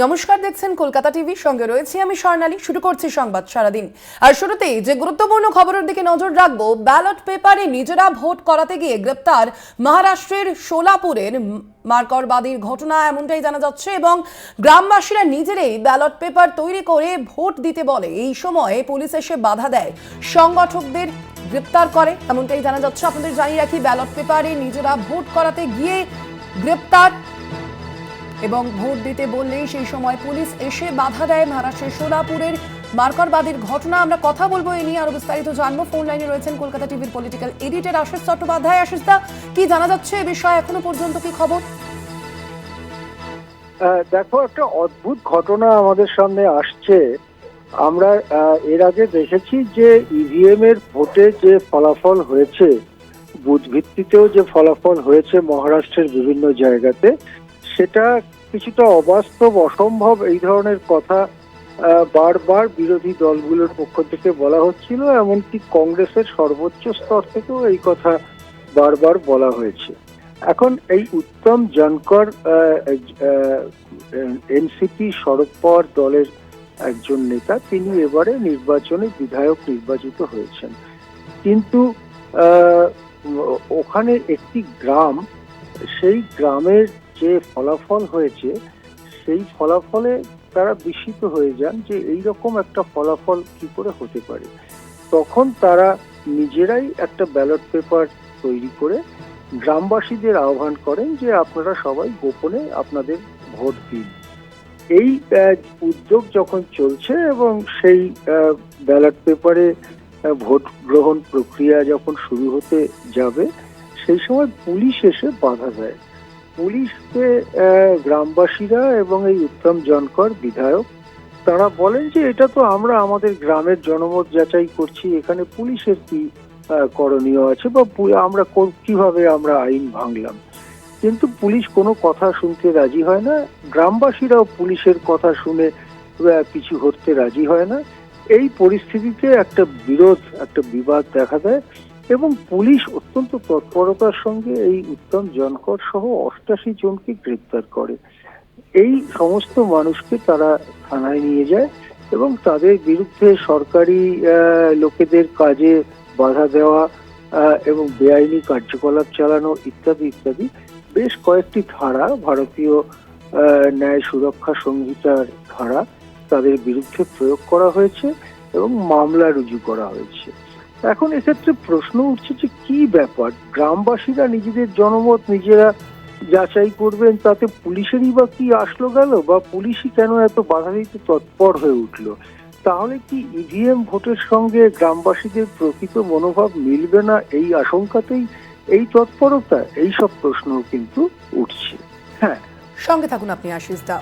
নমস্কার, দেখছেন কলকাতা টিভি, সঙ্গে রয়েছি আমি স্বর্ণালী। শুরু করছি সংবাদ সারাদিন। আর শুরুতেই যে গুরুত্বপূর্ণ খবরের দিকে নজর রাখবো, ব্যালট পেপারে নিজেরা ভোট করাতে গিয়ে গ্রেপ্তার মহারাষ্ট্রের সোলাপুরের মার্করবাদীর ঘটনা, এমনটাই জানা যাচ্ছে। এবং গ্রামবাসীরা নিজেরাই ব্যালট পেপার তৈরি করে ভোট দিতে বলে। এই সময়ে পুলিশ এসে বাধা দেয়, সংগঠকদের গ্রেপ্তার করে, এমনটাই জানা যাচ্ছে। আপনাদের জানিয়ে রাখি, ব্যালট পেপারে নিজেরা ভোট করাতে গিয়ে গ্রেপ্তার এবং ভোট দিতে বললেই সেই সময় পুলিশ এসে বাধা দেয়। মহারাষ্ট্রের সোলাপুরের মার্করবাদীর ঘটনা। আমরা কথা বলবো এ নিয়ে, আরো বিস্তারিত জানবো। ফোন লাইনে রয়েছেন কলকাতা টিভির পলিটিক্যাল এডিটর আশিস চট্টোপাধ্যায়। আশিসদা, কি জানা যাচ্ছে এ বিষয়ে, এখনো পর্যন্ত কি খবর? দেখো, একটা অদ্ভুত ঘটনা আমাদের সামনে আসছে। আমরা এর আগে দেখেছি যে ইভিএম এর ভোটে যে ফলাফল হয়েছে, বুথ ভিত্তিতেও যে ফলাফল হয়েছে মহারাষ্ট্রের বিভিন্ন জায়গাতে, সেটা কিছুটা অবাস্তব, অসম্ভব, এই ধরনের কথা বারবার বিরোধী দলগুলোর পক্ষ থেকে বলা হচ্ছিল। এমনকি কংগ্রেসের সর্বোচ্চ স্তর থেকেও এই কথা বারবার বলা হয়েছে। এখন এই উত্তম জানকর এনসিপি শরদ পাওয়ার দলের একজন নেতা, তিনি এবারে নির্বাচনে বিধায়ক নির্বাচিত হয়েছেন। কিন্তু ওখানে একটি গ্রাম, সেই গ্রামের যে ফলাফল হয়েছে, সেই ফলাফলে তারা বিস্মিত হয়ে যান যে এইরকম একটা ফলাফল কি করে হতে পারে। তখন তারা নিজেরাই একটা ব্যালট পেপার তৈরি করে গ্রামবাসীদের আহ্বান করেন যে আপনারা সবাই গোপনে আপনাদের ভোট দিন। এই উদ্যোগ যখন চলছে এবং সেই ব্যালট পেপারে ভোট গ্রহণ প্রক্রিয়া যখন শুরু হতে যাবে, সেই সময় পুলিশ এসে বাধা দেয়। পুলিশকে গ্রামবাসীরা এবং এই উত্তম জানকর বিধায়ক, তারা বলেন যে এটা তো আমরা আমাদের গ্রামের জনমত যাচাই করছি, এখানে পুলিশের কি করণীয় আছে, বা আমরা কিভাবে আমরা আইন ভাঙলাম। কিন্তু পুলিশ কোনো কথা শুনতে রাজি হয় না, গ্রামবাসীরাও পুলিশের কথা শুনে কিছু করতে রাজি হয় না। এই পরিস্থিতিতে একটা বিরোধ, একটা বিবাদ দেখা দেয় এবং পুলিশ অত্যন্ত তৎপরতার সঙ্গে এই উত্তম জানকর সহ 88 জনকে গ্রেপ্তার করে। এই সমস্ত মানুষকে তারা থানায় নিয়ে যায় এবং তাদের বিরুদ্ধে সরকারি লোকেদের কাজে বাধা দেওয়া এবং বেআইনি কার্যকলাপ চালানো ইত্যাদি ইত্যাদি বেশ কয়েকটি ধারা, ভারতীয় ন্যায় সুরক্ষা সংহিতার ধারা, তাদের বিরুদ্ধে প্রয়োগ করা হয়েছে এবং মামলা রুজু করা হয়েছে। এখন এক্ষেত্রে প্রশ্ন উঠছে যে কি ব্যাপার, গ্রামবাসীরা নিজেদের জনমত নিজেরা যাচাই করবেন, তাতে পুলিশেরই বা কি আসলো গেল, বা পুলিশই কেন এত বাধা দিতে তৎপর হয়ে উঠলো? তাহলে কি ইভিএম ভোটের সঙ্গে গ্রামবাসীদের প্রকৃত মনোভাব মিলবে না, এই আশঙ্কাতেই এই তৎপরতা? এই সব প্রশ্ন কিন্তু উঠছে। হ্যাঁ, সঙ্গে থাকুন আপনি আশিসদা।